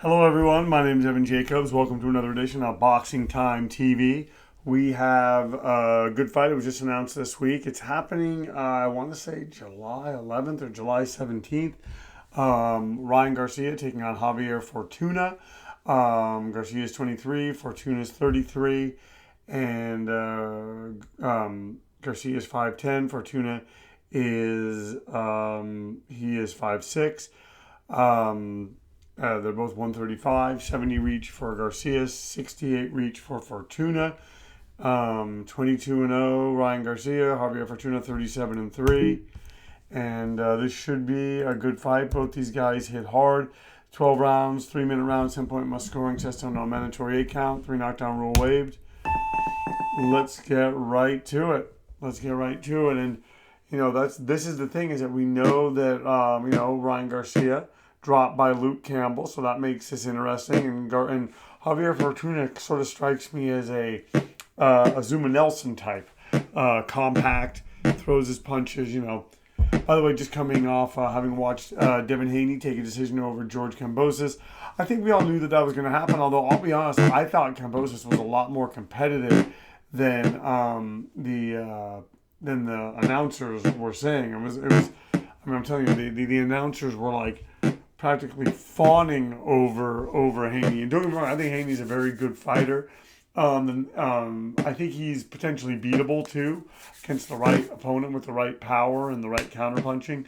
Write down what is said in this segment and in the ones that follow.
Hello, everyone. My name is Evan Jacobs. Welcome to another edition of Boxing Time TV. We have a good fight. It was just announced this week. It's happening, I want to say July 11th or July 17th. Ryan Garcia taking on Javier Fortuna. Garcia is 23, Fortuna is 33, and Garcia is 5'10". Fortuna he is 5'6". They're both 135, 70 reach for Garcia, 68 reach for Fortuna. 22-0 Ryan Garcia, Javier Fortuna 37-3. And this should be a good fight. Both these guys hit hard. 12 rounds, 3-minute rounds, 10-point must scoring, test on no mandatory 8 count, 3 knockdown rule waived. Let's get right to it. And this is the thing, is that we know that Ryan Garcia dropped by Luke Campbell, so that makes this interesting. And Javier Fortuna sort of strikes me as a Zuma Nelson type, compact, throws his punches. By the way, just coming off having watched Devin Haney take a decision over George Kambosos, I think we all knew that was going to happen. Although I'll be honest, I thought Kambosos was a lot more competitive than the announcers were saying. It was. I'm telling you, the announcers were like practically fawning over Haney. And don't get me wrong, I think Haney's a very good fighter. I think he's potentially beatable too against the right opponent with the right power and the right counterpunching.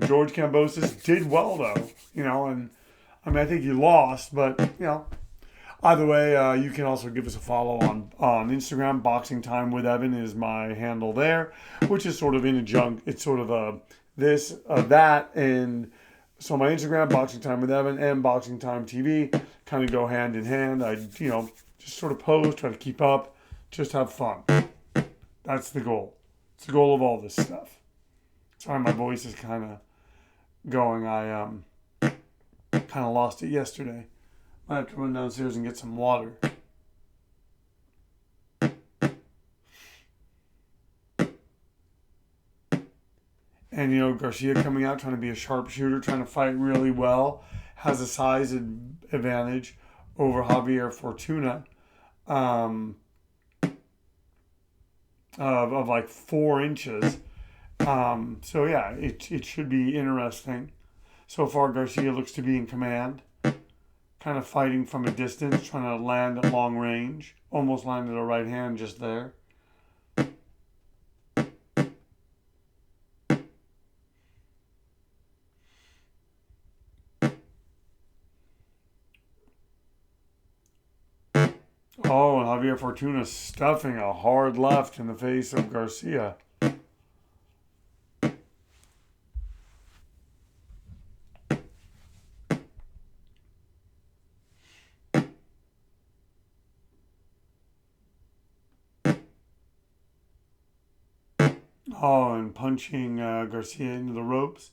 George Kambosos did well though, and I think he lost, but either way, you can also give us a follow on Instagram. Boxing Time with Evan is my handle there, which is sort of in adjunct. It's sort of that, and so my Instagram, Boxing Time with Evan, and Boxing Time TV kind of go hand in hand. I, just sort of post, try to keep up, just have fun. That's the goal. It's the goal of all this stuff. Sorry, my voice is kind of going. I kind of lost it yesterday. I have to run downstairs and get some water. And, Garcia coming out, trying to be a sharpshooter, trying to fight really well, has a size advantage over Javier Fortuna of like 4 inches. So, yeah, it should be interesting. So far, Garcia looks to be in command, kind of fighting from a distance, trying to land at long range. Almost landed a right hand just there. Oh, and Javier Fortuna stuffing a hard left in the face of Garcia. Oh, and punching Garcia into the ropes.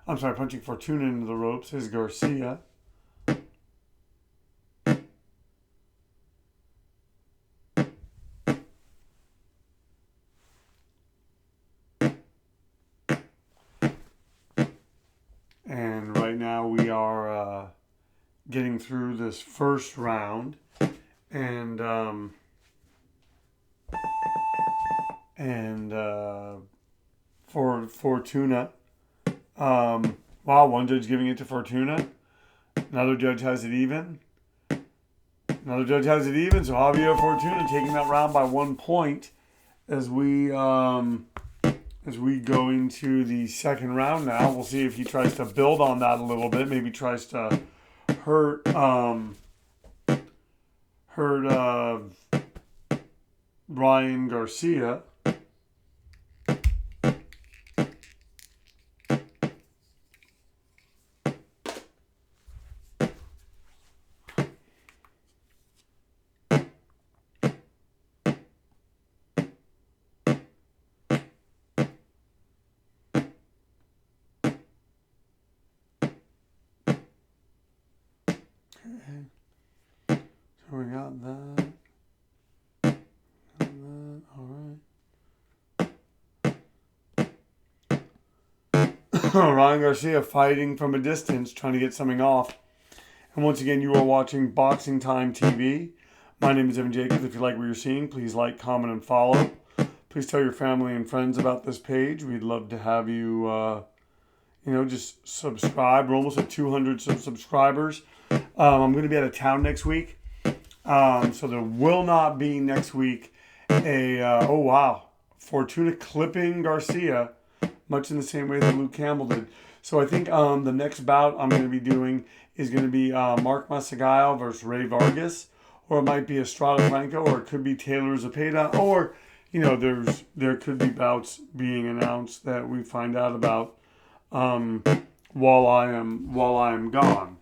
I'm sorry, punching Fortuna into the ropes is Garcia. And right now we are getting through this first round. And for Fortuna, wow, one judge giving it to Fortuna. Another judge has it even. So Javier Fortuna taking that round by 1 point as we go into the second round now. We'll see if he tries to build on that a little bit. Maybe tries to hurt Ryan Garcia. Okay. So we got that. All right. Ryan Garcia fighting from a distance, trying to get something off. And once again, you are watching Boxing Time TV. My name is Evan Jacobs. If you like what you're seeing, please like, comment, and follow. Please tell your family and friends about this page. We'd love to have you, just subscribe. We're almost at 200 subscribers. I'm going to be out of town next week. So there will not be next week Fortuna clipping Garcia, much in the same way that Luke Campbell did. So I think the next bout I'm going to be doing is going to be Mark Masagayo versus Ray Vargas, or it might be Estrada Franco, or it could be Taylor Zepeda, or there could be bouts being announced that we find out about while I am gone.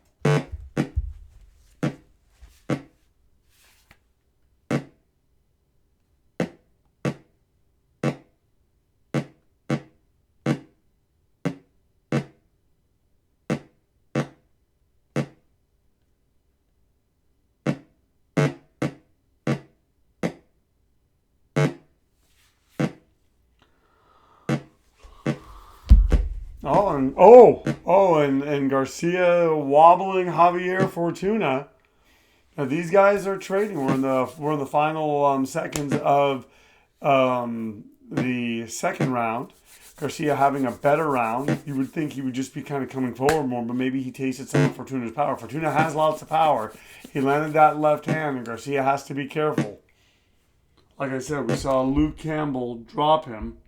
And Garcia wobbling Javier Fortuna. Now these guys are trading. We're in the final seconds of the second round. Garcia having a better round. You would think he would just be kind of coming forward more, but maybe he tasted some of Fortuna's power. Fortuna has lots of power. He landed that left hand, and Garcia has to be careful. Like I said, we saw Luke Campbell drop him.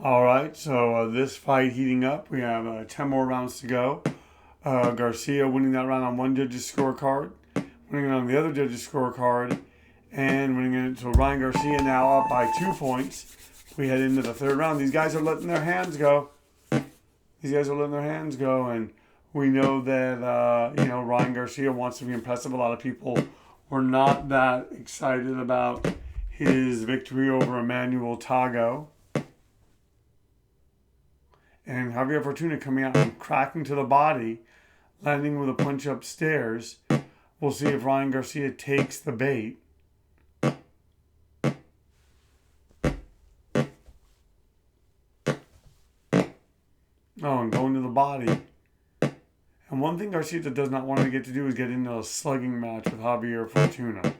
All right, so this fight heating up. We have 10 more rounds to go. Garcia winning that round on one judge's scorecard, winning it on the other judge's scorecard, and winning it. So Ryan Garcia now up by 2 points. We head into the third round. These guys are letting their hands go. And we know that Ryan Garcia wants to be impressive. A lot of people were not that excited about his victory over Emmanuel Tago. And Javier Fortuna coming out and cracking to the body, landing with a punch upstairs. We'll see if Ryan Garcia takes the bait. Oh, and going to the body. And one thing Garcia does not want to get to do is get into a slugging match with Javier Fortuna.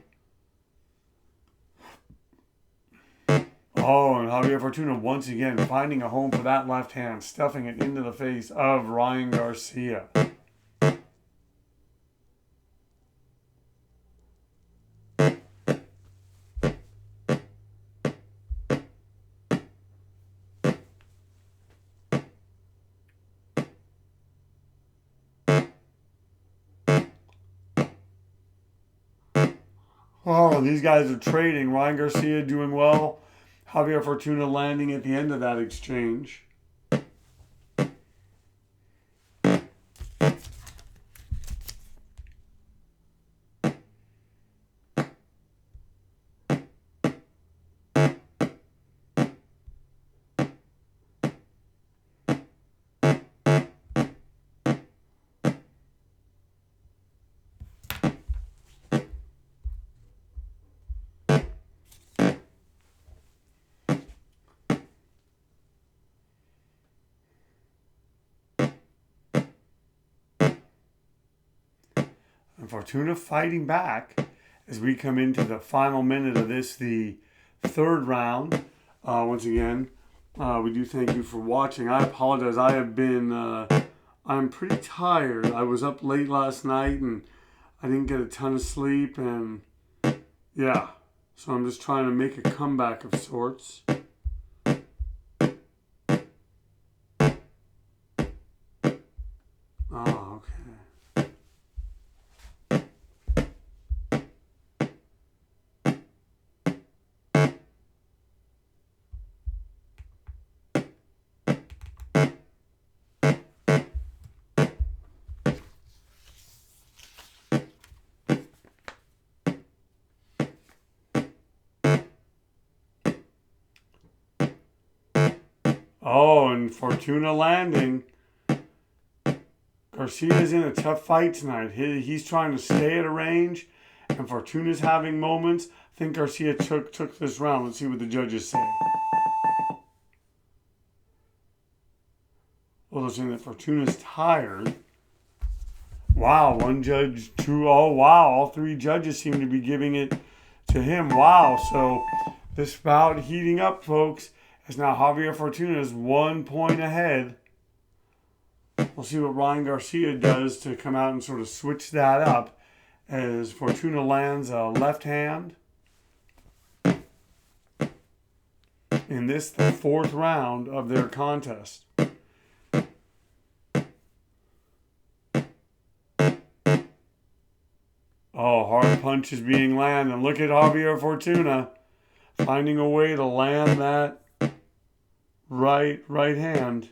Oh, and Javier Fortuna once again finding a home for that left hand, stuffing it into the face of Ryan Garcia. Oh, these guys are trading. Ryan Garcia doing well. Javier Fortuna landing at the end of that exchange. And Fortuna fighting back as we come into the final minute of this, the third round. Once again, we do thank you for watching. I apologize. I'm pretty tired. I was up late last night and I didn't get a ton of sleep. And yeah, so I'm just trying to make a comeback of sorts. Oh, okay. Oh, and Fortuna landing. Garcia's in a tough fight tonight. He's trying to stay at a range, and Fortuna's having moments. I think Garcia took this round. Let's see what the judges say. Well, they're saying that Fortuna's tired. Wow, one judge, two. Oh, wow. All three judges seem to be giving it to him. Wow. So this bout heating up, folks, as now Javier Fortuna is 1 point ahead. We'll see what Ryan Garcia does to come out and sort of switch that up as Fortuna lands a left hand. In this, the fourth round of their contest. Oh, hard punch is being landed. And look at Javier Fortuna finding a way to land that right hand.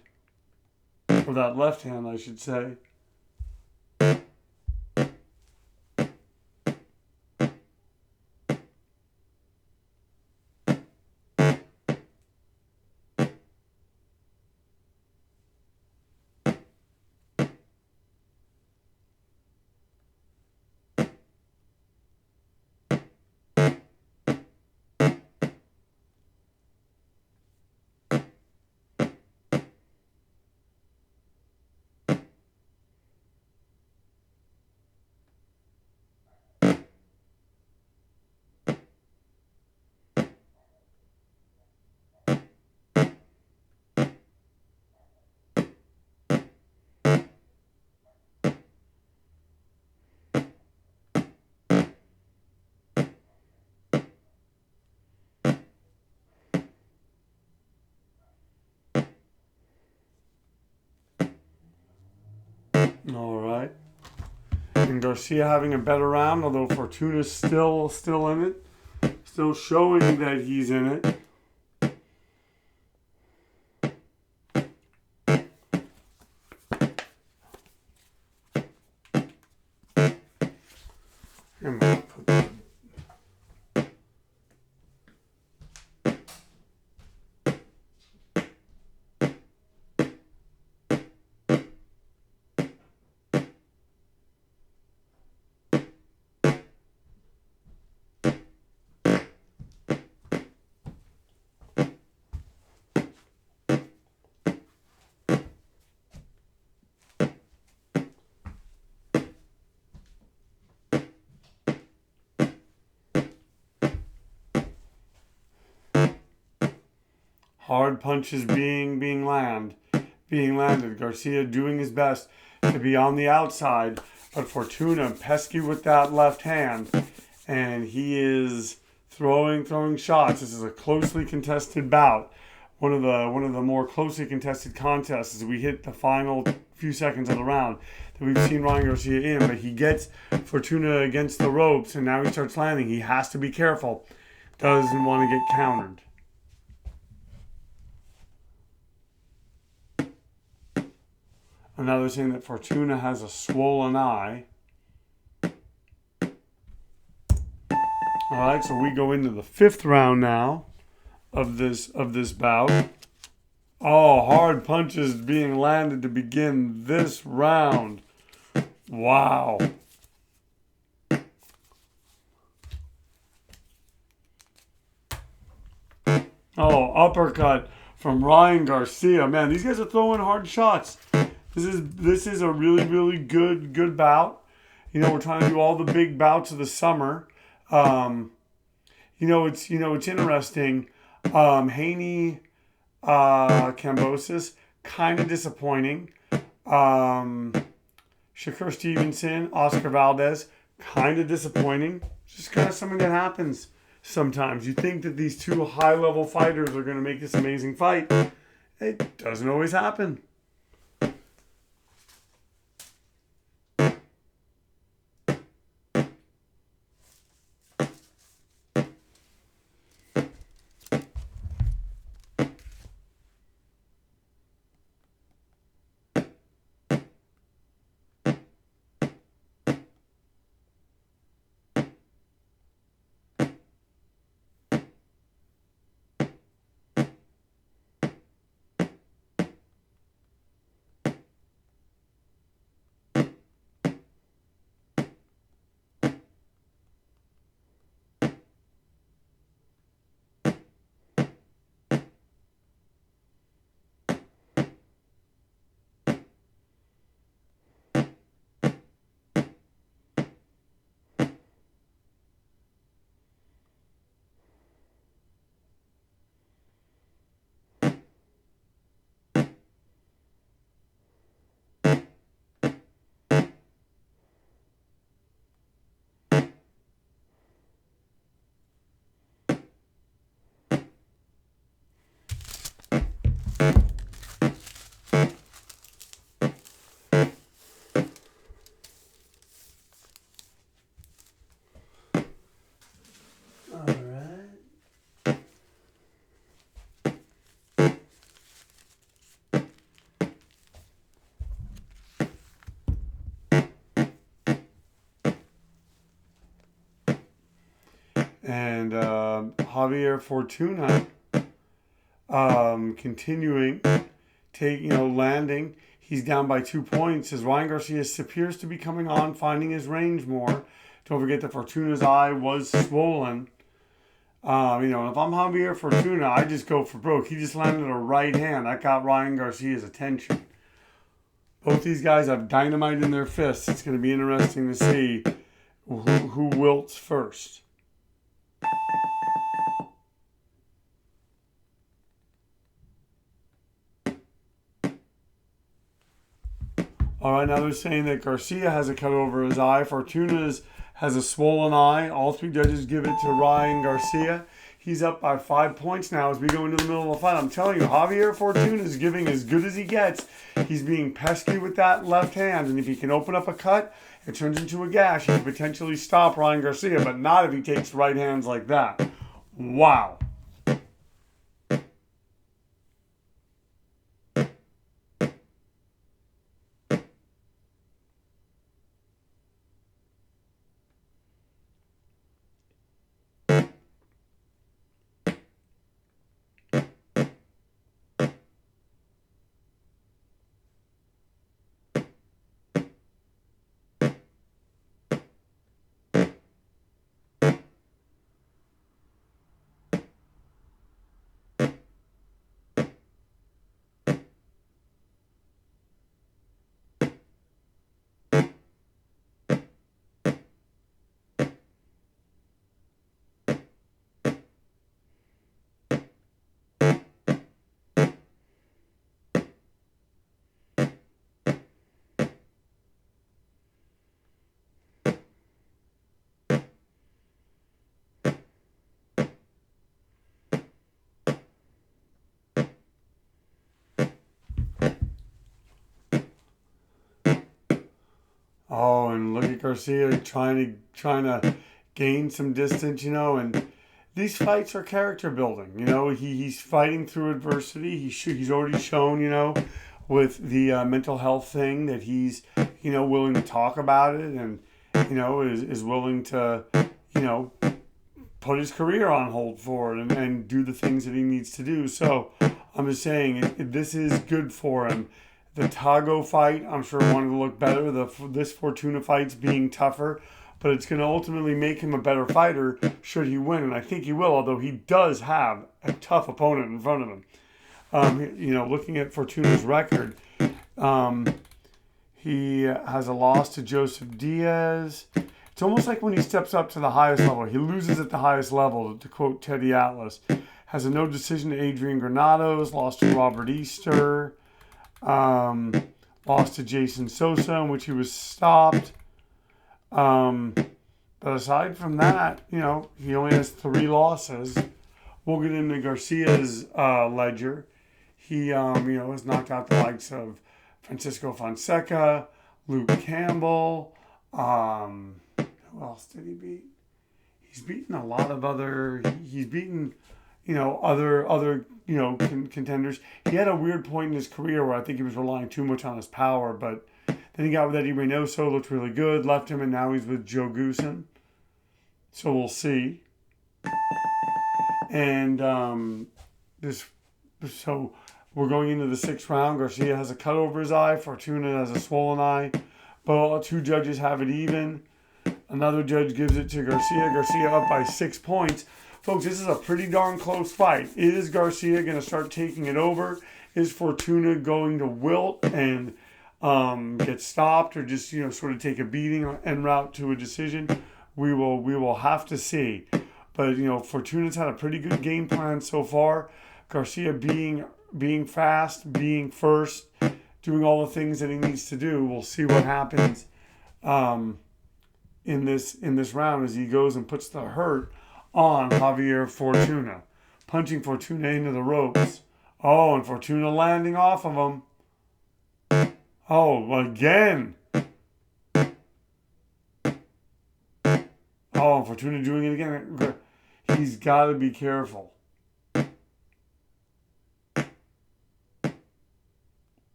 Or that left hand, I should say. All right. And Garcia having a better round, although Fortuna's still in it. Still showing that he's in it. I'm gonna put that. Hard punches being landed. Garcia doing his best to be on the outside, but Fortuna pesky with that left hand, and he is throwing shots. This is a closely contested bout. One of the more closely contested contests as we hit the final few seconds of the round that we've seen Ryan Garcia in, but he gets Fortuna against the ropes, and now he starts landing. He has to be careful. Doesn't want to get countered. Another thing that Fortuna has a swollen eye. All right, so we go into the fifth round now of this bout. Oh, hard punches being landed to begin this round. Wow. Oh, uppercut from Ryan Garcia. Man, these guys are throwing hard shots. This is a really good bout. You know, we're trying to do all the big bouts of the summer. It's interesting. Haney Cambosis, kind of disappointing. Shakur Stevenson, Oscar Valdez, kind of disappointing. Just kind of something that happens sometimes. You think that these two high-level fighters are going to make this amazing fight. It doesn't always happen. And Javier Fortuna continuing, landing. He's down by 2 points as Ryan Garcia appears to be coming on, finding his range more. Don't forget that Fortuna's eye was swollen. If I'm Javier Fortuna, I just go for broke. He just landed a right hand. That got Ryan Garcia's attention. Both these guys have dynamite in their fists. It's going to be interesting to see who wilts first. All right, now they're saying that Garcia has a cut over his eye. Fortuna's has a swollen eye. All three judges give it to Ryan Garcia. He's up by 5 points now as we go into the middle of the fight. I'm telling you, Javier Fortuna is giving as good as he gets. He's being pesky with that left hand, and if he can open up a cut, it turns into a gash. He can potentially stop Ryan Garcia, but not if he takes right hands like that. Wow. Oh, and look at Garcia trying to gain some distance, and these fights are character building. He's fighting through adversity. He's already shown, with the mental health thing that he's, willing to talk about it and, is willing to, put his career on hold for it and do the things that he needs to do. So I'm just saying this is good for him. The Tago fight, I'm sure, wanted to look better. This Fortuna fight's being tougher, but it's going to ultimately make him a better fighter should he win, and I think he will, although he does have a tough opponent in front of him. Looking at Fortuna's record, he has a loss to Joseph Diaz. It's almost like when he steps up to the highest level. He loses at the highest level, to quote Teddy Atlas. Has a no decision to Adrian Granados, lost to Robert Easter. Lost to Jason Sosa, in which he was stopped. But aside from that, he only has 3 losses. We'll get into Garcia's ledger. He, has knocked out the likes of Francisco Fonseca, Luke Campbell. Who else did he beat? He's beaten a lot of other. He's beaten, other contenders. He had a weird point in his career where I think he was relying too much on his power, but then he got with Eddie Reynoso, looked really good, left him, and now he's with Joe Goosen. So we'll see. And so we're going into the 6th round. Garcia has a cut over his eye. Fortuna has a swollen eye. But 2 judges have it even. Another judge gives it to Garcia. Garcia up by 6 points. Folks, this is a pretty darn close fight. Is Garcia going to start taking it over? Is Fortuna going to wilt and get stopped or just, sort of take a beating en route to a decision? We will have to see. But, Fortuna's had a pretty good game plan so far. Garcia being fast, being first, doing all the things that he needs to do. We'll see what happens in this round as he goes and puts the hurt on Javier Fortuna. Punching Fortuna into the ropes. Oh, and Fortuna landing off of him. Oh, again. Oh, and Fortuna doing it again. He's got to be careful.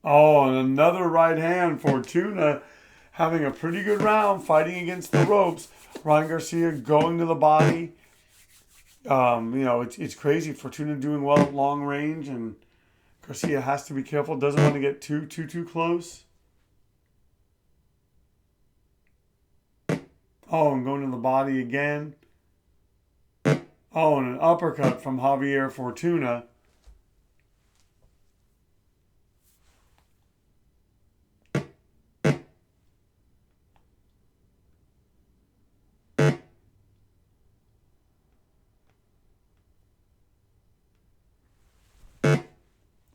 Oh, and another right hand. Fortuna having a pretty good round, fighting against the ropes. Ryan Garcia going to the body. It's crazy. Fortuna doing well at long range, and Garcia has to be careful. Doesn't want to get too close. Oh, and going to the body again. Oh, and an uppercut from Javier Fortuna.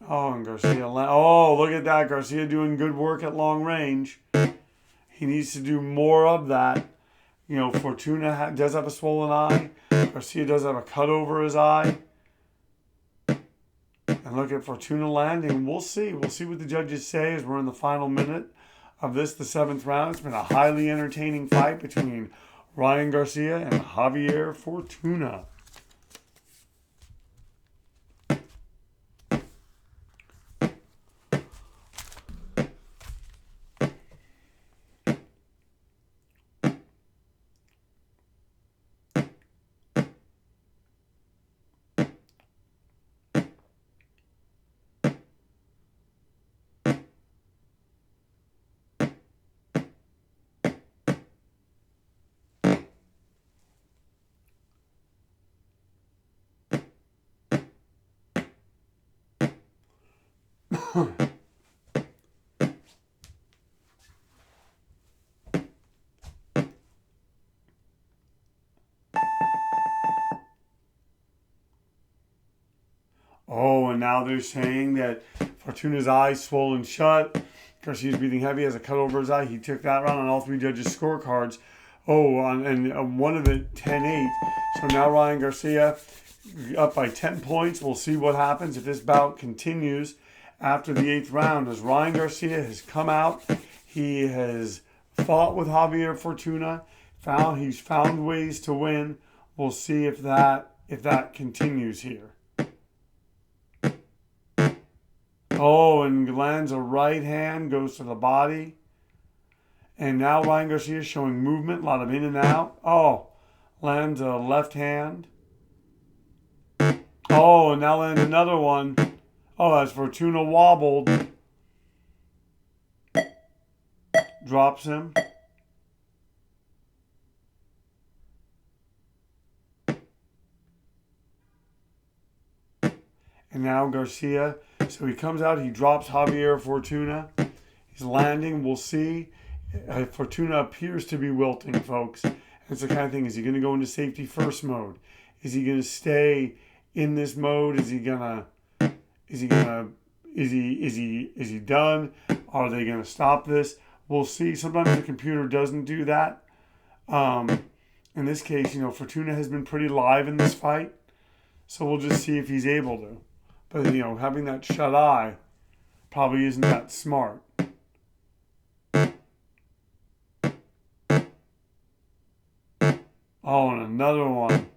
Oh, and Garcia. Oh, look at that. Garcia doing good work at long range. He needs to do more of that. Fortuna does have a swollen eye. Garcia does have a cut over his eye. And look at Fortuna landing. We'll see. We'll see what the judges say as we're in the final minute of this, the seventh round. It's been a highly entertaining fight between Ryan Garcia and Javier Fortuna. Oh, and now they're saying that Fortuna's eye swollen shut. Garcia's breathing heavy, has a cut over his eye. He took that round on all three judges' scorecards. Oh, and one of it 10-8. So now Ryan Garcia up by 10 points. We'll see what happens if this bout continues after the eighth round. As Ryan Garcia has come out, he has fought with Javier Fortuna. He's found ways to win. We'll see if that continues here. Oh, and lands a right hand, goes to the body. And now Ryan Garcia is showing movement, a lot of in and out. Oh, lands a left hand. Oh, and now lands another one. Oh, as Fortuna wobbled. Drops him. And now Garcia, so he comes out, he drops Javier Fortuna. He's landing, we'll see. Fortuna appears to be wilting, folks. And it's the kind of thing, is he going to go into safety first mode? Is he going to stay in this mode? Is he done? Are they going to stop this? We'll see. Sometimes the computer doesn't do that. In this case, Fortuna has been pretty live in this fight. So we'll just see if he's able to. But, having that shut eye probably isn't that smart. Oh, and another one.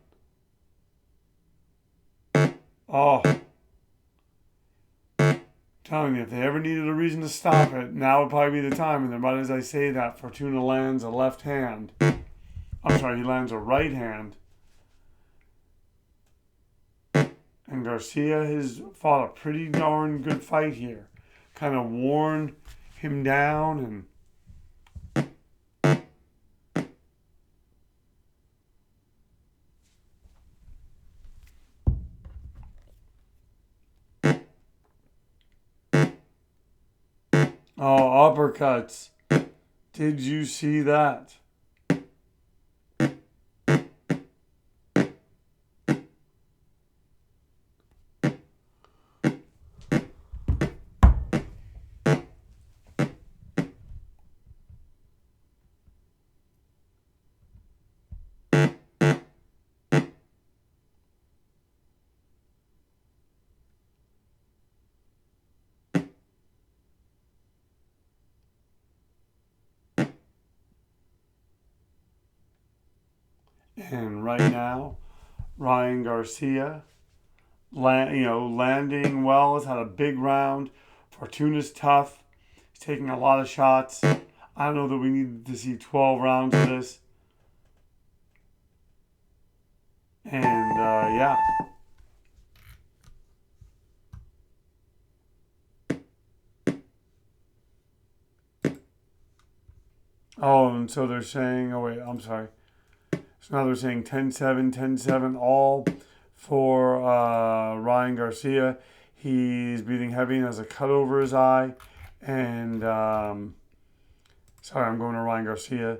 Oh. Telling you, if they ever needed a reason to stop it, now would probably be the time. And then right as I say that, Fortuna lands a left hand. I'm sorry, he lands a right hand. And Garcia has fought a pretty darn good fight here. Kind of worn him down oh, uppercuts. Did you see that? And right now, Ryan Garcia, landing well, has had a big round. Fortuna's tough. He's taking a lot of shots. I don't know that we need to see 12 rounds of this. And yeah. Oh, and so they're saying, oh wait, I'm sorry. So now they're saying 10-7, 10-7 all for Ryan Garcia. He's breathing heavy and has a cut over his eye. And, sorry, I'm going to Ryan Garcia.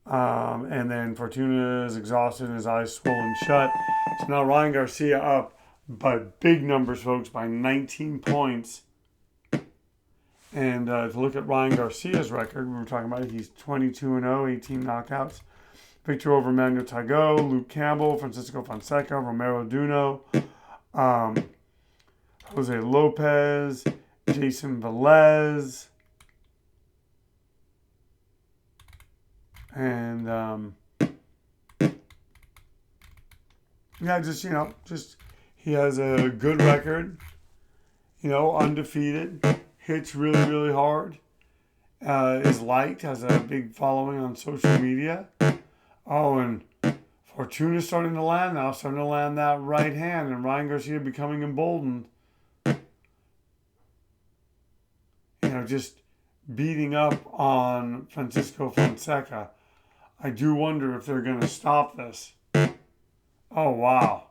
And then Fortuna is exhausted and his eyes swollen shut. So now Ryan Garcia up by big numbers, folks, by 19 points. And to look at Ryan Garcia's record, we were talking about it, he's 22-0, 18 knockouts. Victory over Manuel Tago, Luke Campbell, Francisco Fonseca, Romero Duno, Jose Lopez, Jason Velez, and yeah, just he has a good record, undefeated, hits really, really hard, is liked, has a big following on social media. Oh, and Fortuna's starting to land now, starting to land that right hand, and Ryan Garcia becoming emboldened. Just beating up on Francisco Fonseca. I do wonder if they're going to stop this. Oh, wow.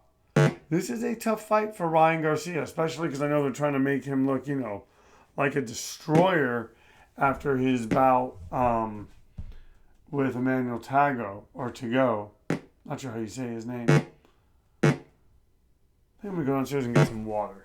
This is a tough fight for Ryan Garcia, especially because I know they're trying to make him look, like a destroyer after his bout with Emmanuel Tago, or Tago. Not sure how you say his name. I think I'm going to go downstairs and get some water.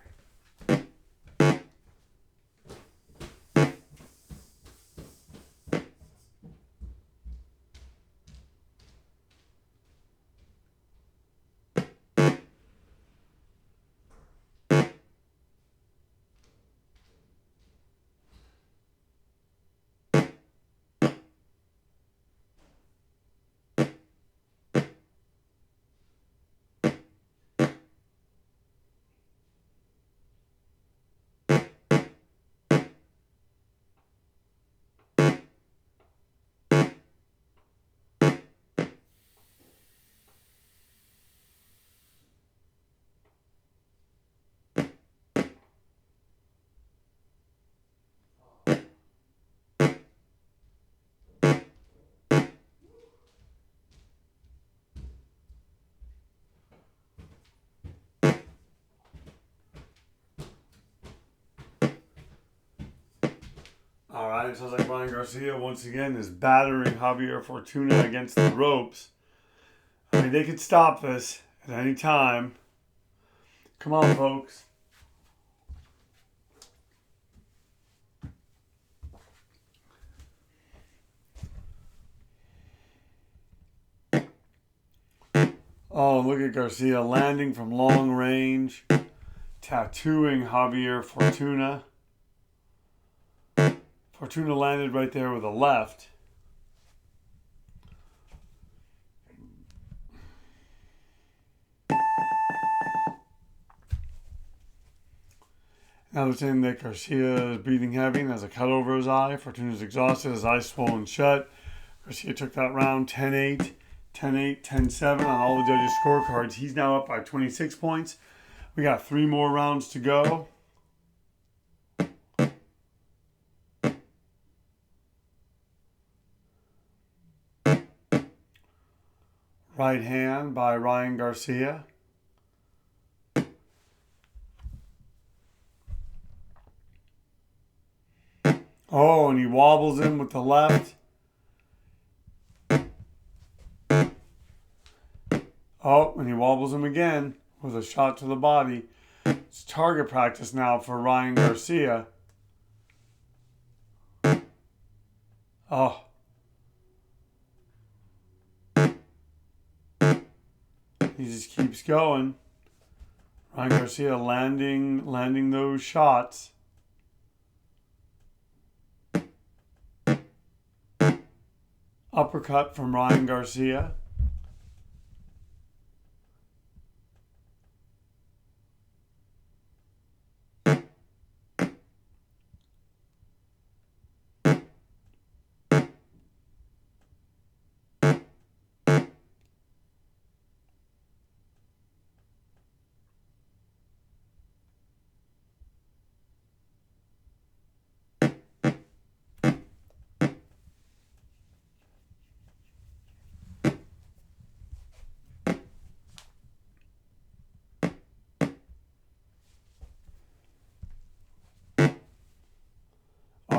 All right, it sounds like Ryan Garcia once again is battering Javier Fortuna against the ropes. I mean, they could stop this at any time. Come on, folks. Oh, look at Garcia landing from long range, tattooing Javier Fortuna. Fortuna landed right there with a left. Now they're saying that Garcia is breathing heavy and has a cut over his eye. Fortuna's exhausted, his eyes swollen shut. Garcia took that round 10-8, 10-8, 10-7 on all the judges' scorecards. He's now up by 26 points. We got 3 more rounds to go. Right hand by Ryan Garcia. Oh, and he wobbles him with the left. Oh, and he wobbles him again with a shot to the body. It's target practice now for Ryan Garcia. Oh. He just keeps going. Ryan Garcia landing those shots. Uppercut from Ryan Garcia.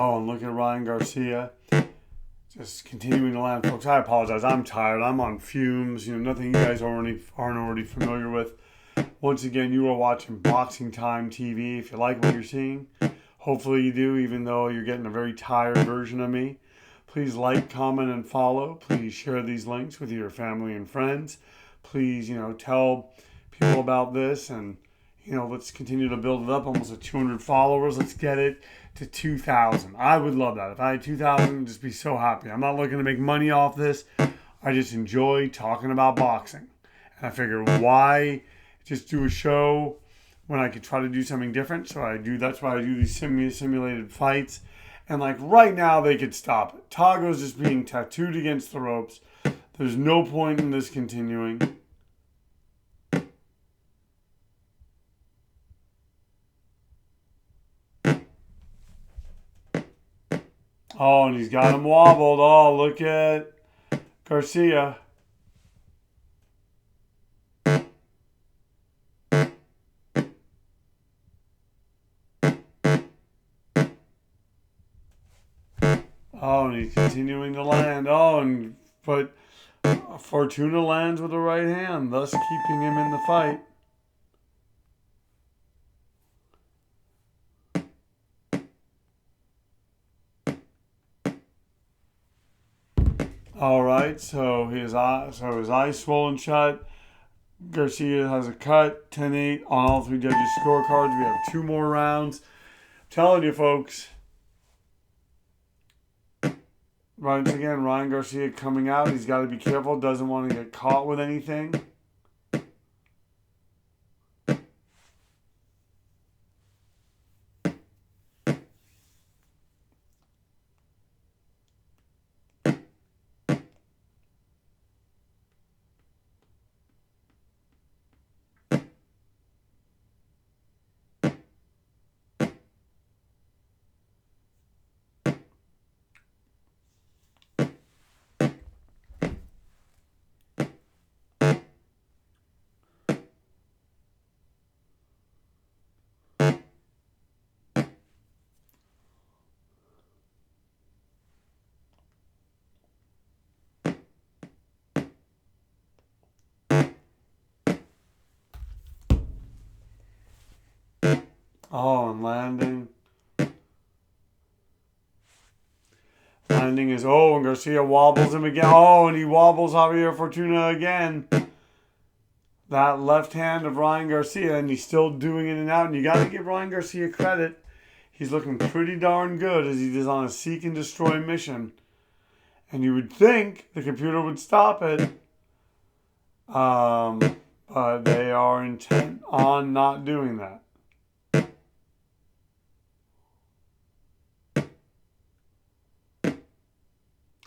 Oh, and look at Ryan Garcia. Just continuing to land, folks. I apologize. I'm tired. I'm on fumes. Nothing you guys aren't already familiar with. Once again, you are watching Boxing Time TV. If you like what you're seeing, hopefully you do, even though you're getting a very tired version of me. Please like, comment, and follow. Please share these links with your family and friends. Please, tell people about this, and let's continue to build it up. Almost at 200 followers. Let's get it to 2,000. I would love that. If I had 2,000, I'd just be so happy. I'm not looking to make money off this. I just enjoy talking about boxing. And I figure, why just do a show when I could try to do something different? So that's why I do these simulated fights. And like right now, they could stop it. Tago's just being tattooed against the ropes. There's no point in this continuing. Oh, and he's got him wobbled. Oh, look at Garcia. Oh, and he's continuing to land. Oh, but Fortuna lands with the right hand, thus keeping him in the fight. All right, so his eye swollen shut. Garcia has a cut, 10-8 on all three judges' scorecards. We have 2 more rounds. I'm telling you, folks. Once again, Ryan Garcia coming out. He's got to be careful. Doesn't want to get caught with anything. Oh, and landing. Landing is, and Garcia wobbles him again. Oh, and he wobbles Javier Fortuna again. That left hand of Ryan Garcia, and he's still doing it and out. And you got to give Ryan Garcia credit. He's looking pretty darn good as he is on a seek and destroy mission. And you would think the computer would stop it. But they are intent on not doing that.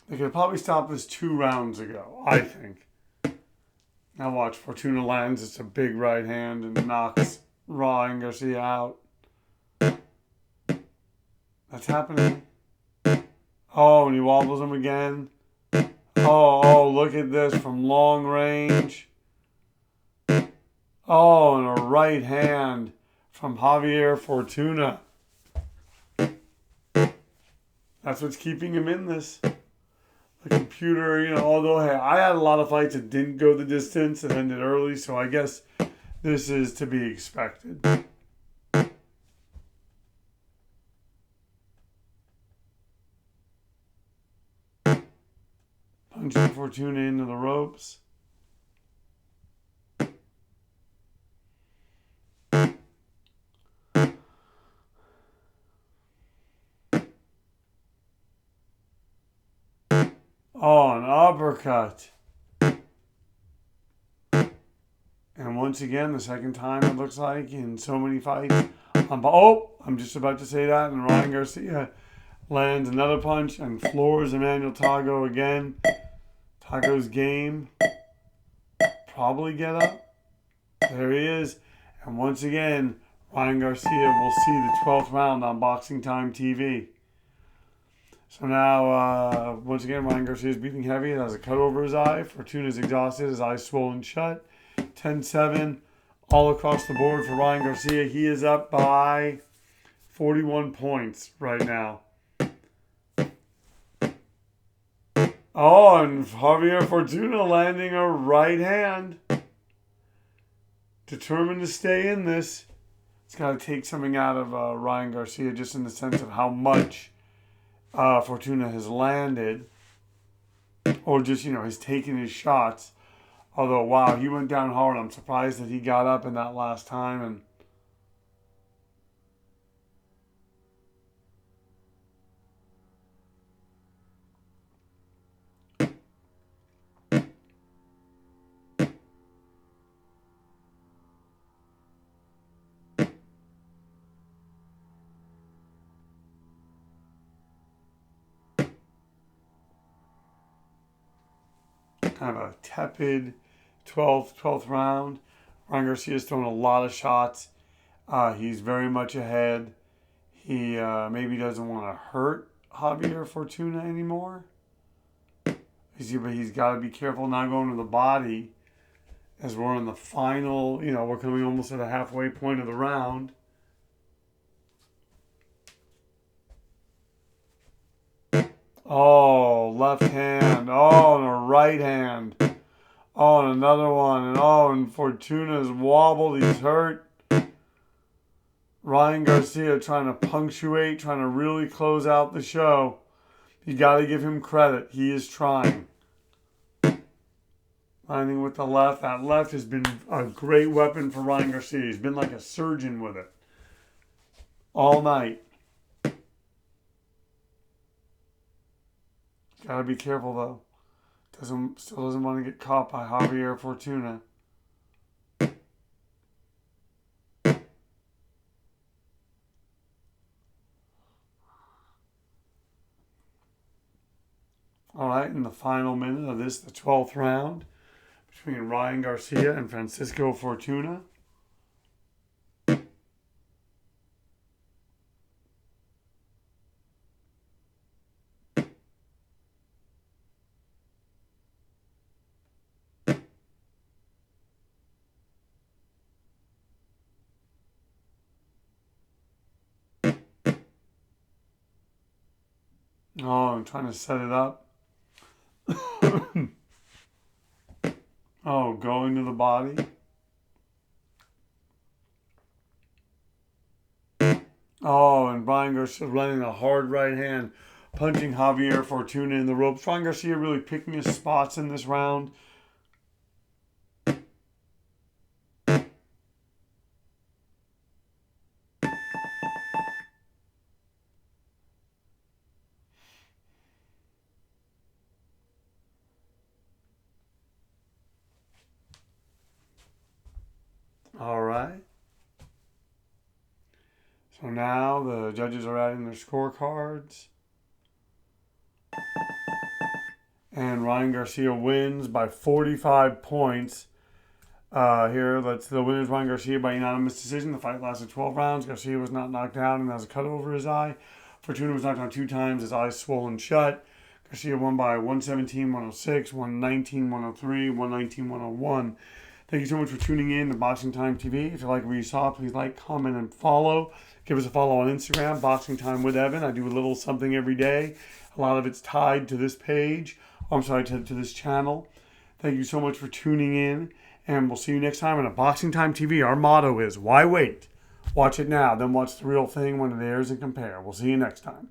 They could have probably stopped this 2 rounds ago, I think. Now watch, Fortuna lands. It's a big right hand and knocks Ryan Garcia out. That's happening. Oh, and he wobbles him again. Oh, look at this from long range. Oh, and a right hand from Javier Fortuna. That's what's keeping him in this. The computer, although hey, I had a lot of fights that didn't go the distance and ended early, so I guess this is to be expected. Punching Fortuna into the ropes. Oh, an uppercut. And once again, the second time it looks like in so many fights. I'm just about to say that. And Ryan Garcia lands another punch and floors Emmanuel Tago again. Tago's game. Probably get up. There he is. And once again, Ryan Garcia will see the 12th round on Boxing Time TV. So now, once again, Ryan Garcia is breathing heavy. It has a cut over his eye. Fortuna's exhausted. His eyes swollen shut. 10-7 all across the board for Ryan Garcia. He is up by 41 points right now. Oh, and Javier Fortuna landing a right hand. Determined to stay in this. It's got to take something out of Ryan Garcia, just in the sense of how much Fortuna has landed. Or just, has taken his shots. Although, wow, he went down hard. I'm surprised that he got up in that last time. And kind of a tepid 12th round. Ryan Garcia's thrown a lot of shots. He's very much ahead. He maybe doesn't want to hurt Javier Fortuna anymore. But he's got to be careful not going to the body as we're in the final, we're coming almost to the halfway point of the round. Oh, left hand. Oh, and a right hand. Oh, and another one. And Fortuna's wobbled. He's hurt. Ryan Garcia trying to punctuate, trying to really close out the show. You got to give him credit. He is trying. Landing with the left. That left has been a great weapon for Ryan Garcia. He's been like a surgeon with it all night. Got to be careful, though. Still doesn't want to get caught by Javier Fortuna. All right, in the final minute of this, the 12th round, between Ryan Garcia and Francisco Fortuna. Oh, I'm trying to set it up. Oh, going to the body. Oh, and Ryan Garcia running a hard right hand, punching Javier Fortuna in the ropes. Ryan Garcia really picking his spots in this round. All right. So now the judges are adding their scorecards. And Ryan Garcia wins by 45 points. The winner is Ryan Garcia by unanimous decision. The fight lasted 12 rounds. Garcia was not knocked down and has a cut over his eye. Fortuna was knocked down 2 times, his eyes swollen shut. Garcia won by 117-106, 119-103, 119-101. Thank you so much for tuning in to Boxing Time TV. If you like what you saw, please like, comment, and follow. Give us a follow on Instagram, Boxing Time with Evan. I do a little something every day. A lot of it's tied to this page. To this channel. Thank you so much for tuning in. And we'll see you next time on a Boxing Time TV. Our motto is, why wait? Watch it now, then watch the real thing when it airs and compare. We'll see you next time.